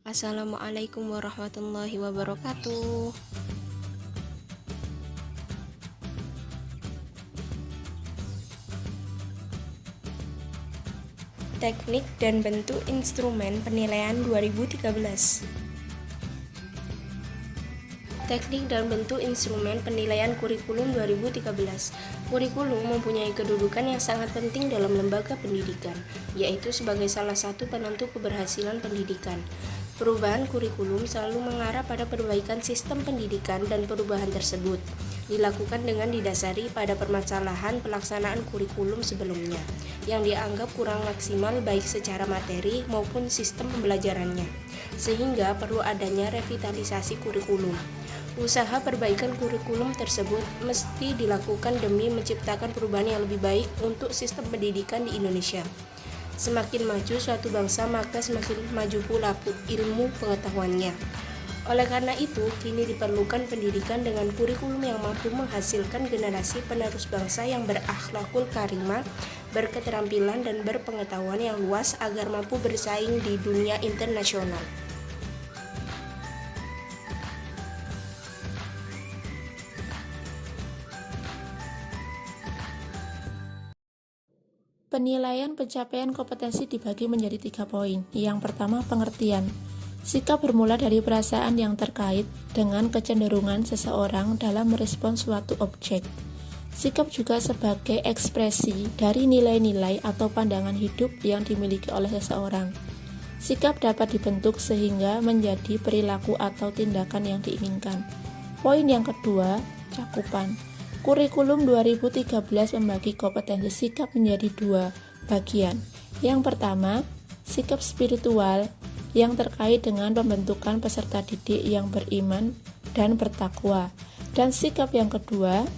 Assalamualaikum warahmatullahi wabarakatuh. Teknik dan bentuk instrumen penilaian 2013. Teknik dan bentuk instrumen penilaian kurikulum 2013. Kurikulum mempunyai kedudukan yang sangat penting dalam lembaga pendidikan, yaitu sebagai salah satu penentu keberhasilan pendidikan. Perubahan kurikulum selalu mengarah pada perbaikan sistem pendidikan dan perubahan tersebut dilakukan dengan didasari pada permasalahan pelaksanaan kurikulum sebelumnya yang dianggap kurang maksimal baik secara materi maupun sistem pembelajarannya, sehingga perlu adanya revitalisasi kurikulum. Usaha perbaikan kurikulum tersebut mesti dilakukan demi menciptakan perubahan yang lebih baik untuk sistem pendidikan di Indonesia. Semakin maju suatu bangsa, maka semakin maju pula ilmu pengetahuannya. Oleh karena itu, kini diperlukan pendidikan dengan kurikulum yang mampu menghasilkan generasi penerus bangsa yang berakhlakul karimah, berketerampilan dan berpengetahuan yang luas agar mampu bersaing di dunia internasional. Penilaian pencapaian kompetensi dibagi menjadi 3 poin. Yang pertama, pengertian. Sikap bermula dari perasaan yang terkait dengan kecenderungan seseorang dalam merespons suatu objek. Sikap juga sebagai ekspresi dari nilai-nilai atau pandangan hidup yang dimiliki oleh seseorang. Sikap dapat dibentuk sehingga menjadi perilaku atau tindakan yang diinginkan. Poin yang kedua, cakupan. Kurikulum 2013 membagi kompetensi sikap menjadi 2 bagian. Yang pertama, sikap spiritual yang terkait dengan pembentukan peserta didik yang beriman dan bertakwa. Dan sikap yang kedua,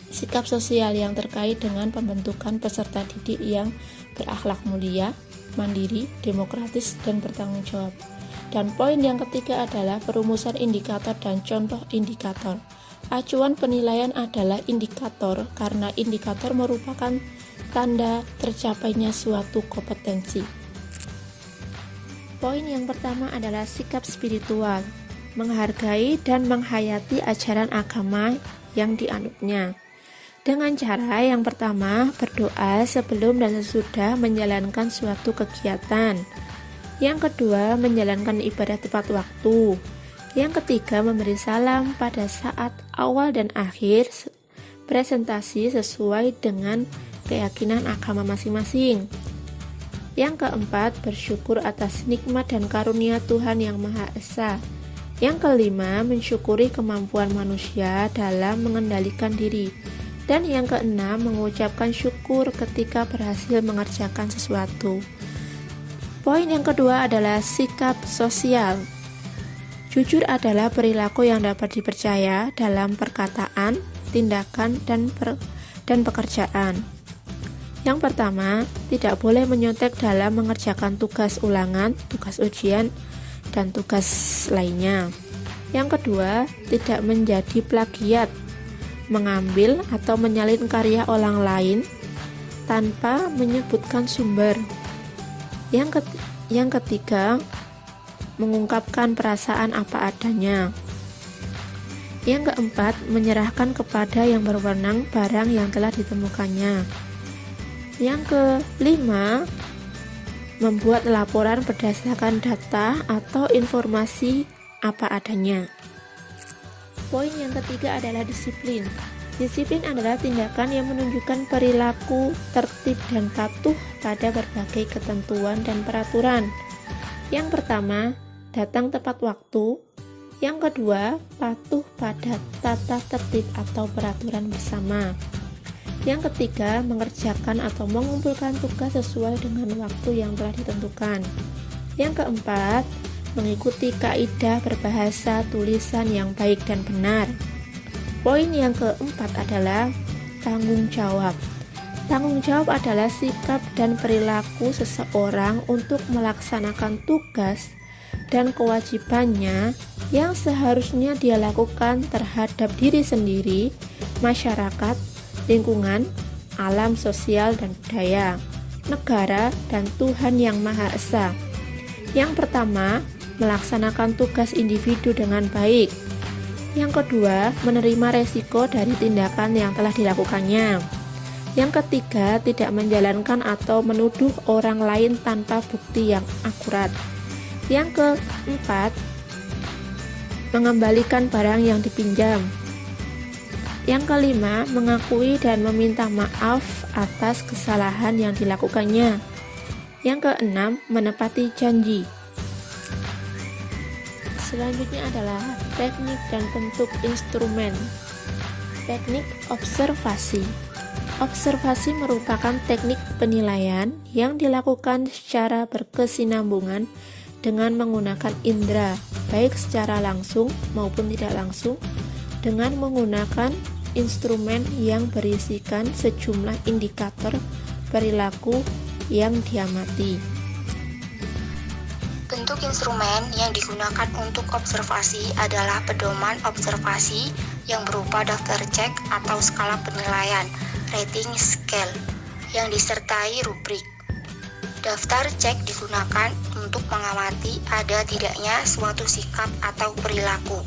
sikap sosial yang terkait dengan pembentukan peserta didik yang berakhlak mulia, mandiri, demokratis, dan bertanggung jawab. Dan poin yang ketiga adalah perumusan indikator dan contoh indikator. Acuan penilaian adalah indikator karena indikator merupakan tanda tercapainya suatu kompetensi. Poin yang pertama adalah sikap spiritual, menghargai dan menghayati ajaran agama yang dianutnya. Dengan cara yang pertama, berdoa sebelum dan sesudah menjalankan suatu kegiatan. Yang kedua, menjalankan ibadah tepat waktu. Yang ketiga, memberi salam pada saat awal dan akhir presentasi sesuai dengan keyakinan agama masing-masing. Yang keempat, bersyukur atas nikmat dan karunia Tuhan Yang Maha Esa. Yang kelima, mensyukuri kemampuan manusia dalam mengendalikan diri. Dan yang keenam, mengucapkan syukur ketika berhasil mengerjakan sesuatu. Poin yang kedua adalah sikap sosial. Jujur adalah perilaku yang dapat dipercaya dalam perkataan, tindakan, dan pekerjaan. Yang pertama, tidak boleh menyontek dalam mengerjakan tugas ulangan, tugas ujian, dan tugas lainnya. Yang kedua, tidak menjadi plagiat, mengambil atau menyalin karya orang lain tanpa menyebutkan sumber. Yang ketiga, mengungkapkan perasaan apa adanya. Yang keempat, menyerahkan kepada yang berwenang barang yang telah ditemukannya. Yang kelima, membuat laporan berdasarkan data atau informasi apa adanya. Poin yang ketiga adalah disiplin. Disiplin adalah tindakan yang menunjukkan perilaku tertib dan patuh pada berbagai ketentuan dan peraturan. Yang pertama, datang tepat waktu. Yang kedua, patuh pada tata tertib atau peraturan bersama. Yang ketiga, mengerjakan atau mengumpulkan tugas sesuai dengan waktu yang telah ditentukan. Yang keempat, mengikuti kaidah berbahasa tulisan yang baik dan benar. Poin yang keempat adalah tanggung jawab. Tanggung jawab adalah sikap dan perilaku seseorang untuk melaksanakan tugas dan kewajibannya yang seharusnya dia lakukan terhadap diri sendiri, masyarakat, lingkungan, alam sosial dan budaya, negara, dan Tuhan Yang Maha Esa. Yang pertama, melaksanakan tugas individu dengan baik. Yang kedua, menerima resiko dari tindakan yang telah dilakukannya. Yang ketiga, tidak menjalankan atau menuduh orang lain tanpa bukti yang akurat. Yang keempat, mengembalikan barang yang dipinjam. Yang kelima, mengakui dan meminta maaf atas kesalahan yang dilakukannya. Yang keenam, menepati janji. Selanjutnya adalah teknik dan bentuk instrumen. Teknik observasi. Observasi merupakan teknik penilaian yang dilakukan secara berkesinambungan dengan menggunakan indera, baik secara langsung maupun tidak langsung, dengan menggunakan instrumen yang berisikan sejumlah indikator perilaku yang diamati. Bentuk instrumen yang digunakan untuk observasi adalah pedoman observasi yang berupa daftar cek atau skala penilaian, rating scale, yang disertai rubrik. Daftar cek digunakan untuk mengamati ada tidaknya suatu sikap atau perilaku.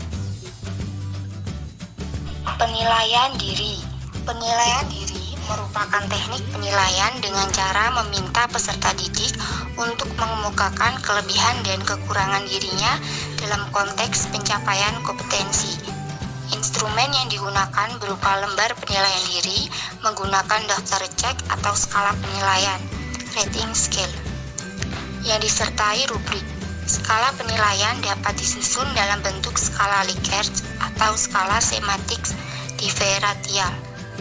Penilaian diri. Penilaian diri merupakan teknik penilaian dengan cara meminta peserta didik untuk mengemukakan kelebihan dan kekurangan dirinya dalam konteks pencapaian kompetensi. Instrumen yang digunakan berupa lembar penilaian diri menggunakan daftar cek atau skala penilaian, rating scale, yang disertai rubrik. Skala penilaian dapat disusun dalam bentuk skala Likert atau skala semantik diferensial.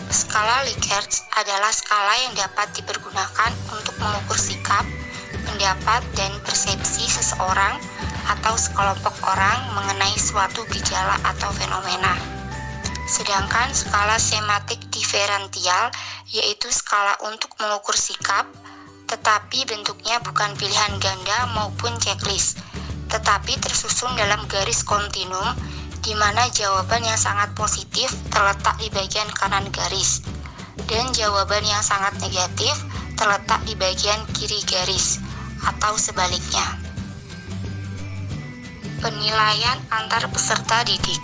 Skala Likert adalah skala yang dapat dipergunakan untuk mengukur sikap, pendapat, dan persepsi seseorang atau sekelompok orang mengenai suatu gejala atau fenomena. Sedangkan skala semantik diferensial yaitu skala untuk mengukur sikap, tetapi bentuknya bukan pilihan ganda maupun checklist, tetapi tersusun dalam garis kontinum, di mana jawaban yang sangat positif terletak di bagian kanan garis, dan jawaban yang sangat negatif terletak di bagian kiri garis, atau sebaliknya. Penilaian antar peserta didik.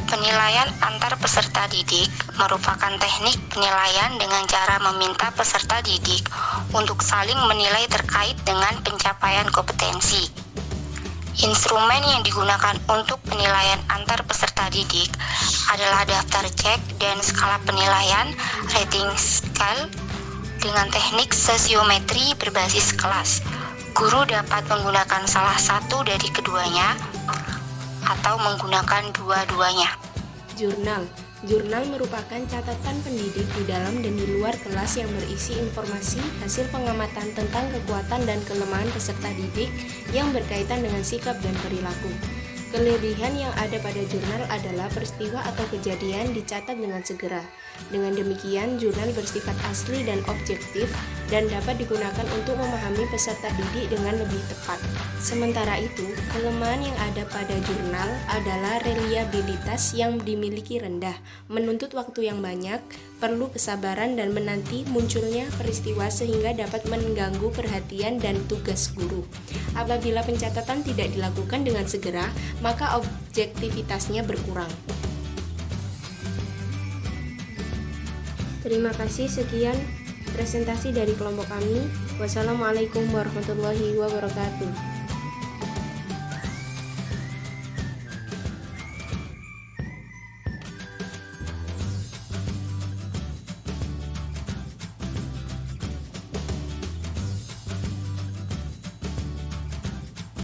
Penilaian antar peserta didik merupakan teknik penilaian dengan cara meminta peserta didik untuk saling menilai terkait dengan pencapaian kompetensi. Instrumen yang digunakan untuk penilaian antar peserta didik adalah daftar cek dan skala penilaian, rating scale, dengan teknik sosiometri berbasis kelas. Guru dapat menggunakan salah satu dari keduanya atau menggunakan dua-duanya. Jurnal. Jurnal merupakan catatan pendidik di dalam dan di luar kelas yang berisi informasi hasil pengamatan tentang kekuatan dan kelemahan peserta didik yang berkaitan dengan sikap dan perilaku. Kelebihan yang ada pada jurnal adalah peristiwa atau kejadian dicatat dengan segera. Dengan demikian, jurnal bersifat asli dan objektif dan dapat digunakan untuk memahami peserta didik dengan lebih tepat. Sementara itu, kelemahan yang ada pada jurnal adalah reliabilitas yang dimiliki rendah, menuntut waktu yang banyak, perlu kesabaran dan menanti munculnya peristiwa sehingga dapat mengganggu perhatian dan tugas guru. Apabila pencatatan tidak dilakukan dengan segera, maka objektivitasnya berkurang. Terima kasih, sekian presentasi dari kelompok kami. Wassalamualaikum warahmatullahi wabarakatuh.